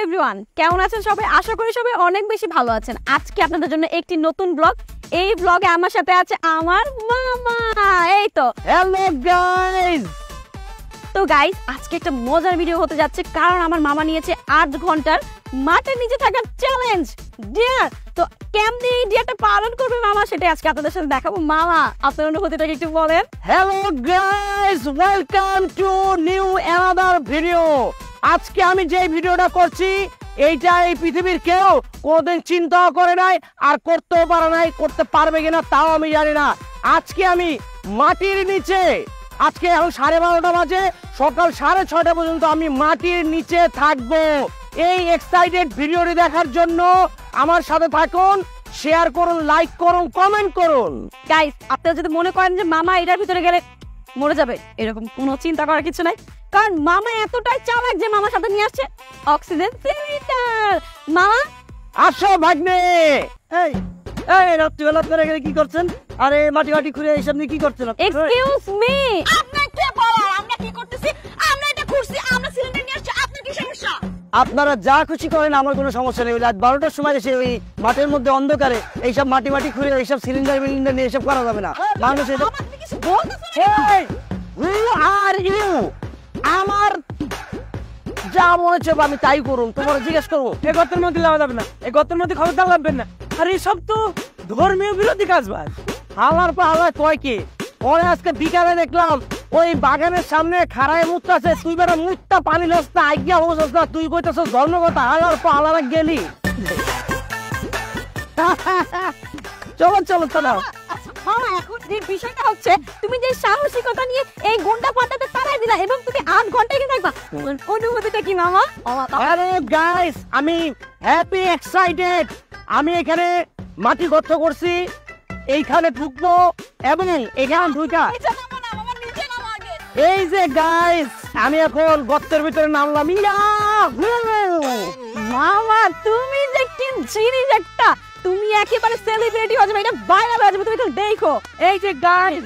Everyone, কেমন আছেন সবাই? আশা করি সবাই অনেক বেশি ভালো আছেন। আজকে আপনাদের জন্য একটি নতুন ব্লগ। এই ব্লগে আমার সাথে আছে আমার মামা। এই তো হ্যালো গাইস। তো গাইস, আজকে একটা মজার ভিডিও হতে যাচ্ছে, কারণ আমার মামা নিয়েছে 8 ঘন্টার মাঠের নিচে থাকার চ্যালেঞ্জ ডিয়ার। তো কেমনে এই ডিয়ারটা পালন করবে মামা, সেটাই আজকে আপনাদের সাথে দেখাবো। মামা, আপনার অনুভূতিটাকে একটু বলেন। Hello guys, welcome to new another video. আজকে আমি যে ভিডিওটা করছি এইটা এই পৃথিবীর কেউ কোনোদিন চিন্তাও করে নাই, আর করতেও পারে নাই, করতে পারবে কিনা তাও আমি জানি না। আজকে আমি মাটির নিচে, আজকে এখন 12:30 বাজে, সকাল 6:30 পর্যন্ত আমি মাটির নিচে থাকবো। এই এক্সাইটেড ভিডিওটি দেখার জন্য আমার সাথে থাকুন, শেয়ার করুন, লাইক করুন, কমেন্ট করুন। গাইস, আপনারা যদি মনে করেন যে মামা এটার ভিতরে গেলে মরে যাবে, এরকম কোনো চিন্তা করার কিছু নাই, কারণ মামা এতটাই চালাক যে মামার সাথে নিয়ে আসছে অক্সিজেন সিলিন্ডার। মামা আসো ভাগ্নে। এই এই রাত্রিবেলা আপনারা এখানে কি করছেন? আরে মাটি মাটি খুঁড়ে এইসব নিয়ে কি করছেন? এক্সকিউজ মি, আপনার কে বলার আমরা কি করতেছি? আমরা এটা করছি, আমরা সিলিন্ডার নিয়ে আসছি, আপনার কি সমস্যা? আপনারা যা খুশি করেন, আমার কোনো সমস্যা নেই। রাত 12টার সময় এসে ওই মাঠের মধ্যে অন্ধকারে এইসব মাটি মাটি খুঁড়ে এইসব সিলিন্ডার মিলিন্ডার নিয়ে এসব করা যাবে না। মানুষ এটা আপনি কিছু বলতেছেন? Hey, who are you? আমার যা মনে হচ্ছে আমি তাই করুন, তোমার জিজ্ঞেস করবো। এই গর্তের মধ্যে লাগানো যাবে না, এই গর্তের মধ্যে খবরদার লাগবেন না। আর এইসব তো ধর্মীয় বিরোধী কাজ ভাই। হালার পা হালায় কয় কি ওরে, আজকে বিকালে দেখলাম ওই বাগানের সামনে খাড়ায় মুক্ত আছে, তুই বেটা মুক্তা পানি লস না, আজ্ঞা হোস না, তুই কইতেছ ধর্মকথা। হালার পা হালারা গেলি। চলো চলো চলো। আচ্ছা মামা, এখন যে বিষয়টা হচ্ছে, তুমি যে সাহসিকতা নিয়ে এই গুন্ডা পাতাতে তাড়াই দিলা এবং তুমি 8 ঘন্টা এখানে থাকবা, অনুভূতিটা কি মামা? আরে গাইস, আমি হ্যাপি এক্সাইটেড। আমি এখানে মাটি গর্ত করছি, এইখানে ঢুকবো এবং এখানে ঢুকা নিচে নামো না, মামা নিচে নামো আগে। এই যে গাইস, আমি এখন গর্তের ভিতরে নামলাম। মামা, তুমি যে কি জিনিস একটা, তুমি একেবারে সেলিব্রিটি হয়ে যাবে, এটা ভাইরাল হয়ে যাবে, তুমি তো দেখো। এই যে গাইস,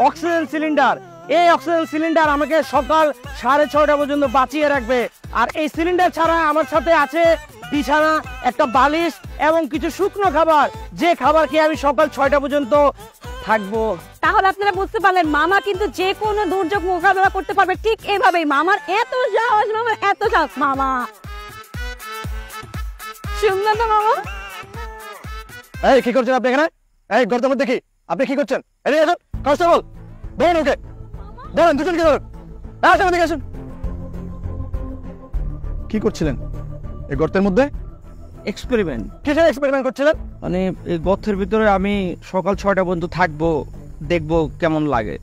অক্সিজেন সিলিন্ডার, এই অক্সিজেন সিলিন্ডার আমাকে সকাল 6:30 পর্যন্ত বাঁচিয়ে রাখবে। আর এই সিলিন্ডার ছাড়া আমার সাথে আছে বিছানা, একটা বালিশ এবং কিছু শুকনো খাবার, যে খাবার খেয়ে আমি সকাল 6টা পর্যন্ত থাকবো। তাহলে আপনারা বুঝতে পারলেন, মামা কিন্তু যে কোনো দুর্যোগ মোকাবেলা করতে পারবে ঠিক এভাবেই। মামার এত সাহস, মামার এত সাহস। মামা শুনলেন না মামা? এই কি করছেন আপনি এখানে? এই গর্তের মধ্যে কি আপনি কি করছেন? এদিকে আসুন কনস্টেবল, ধরুন ওকে, ধরুন দুজনকে ধরুন। আসুন এদিকে আসুন। কি করছিলেন এই গর্তের মধ্যে? এক্সপেরিমেন্ট। কিসের এক্সপেরিমেন্ট করছিলেন? মানে এই গর্তের ভিতরে আমি সকাল 6টা পর্যন্ত থাকবো, দেখবো কেমন লাগে।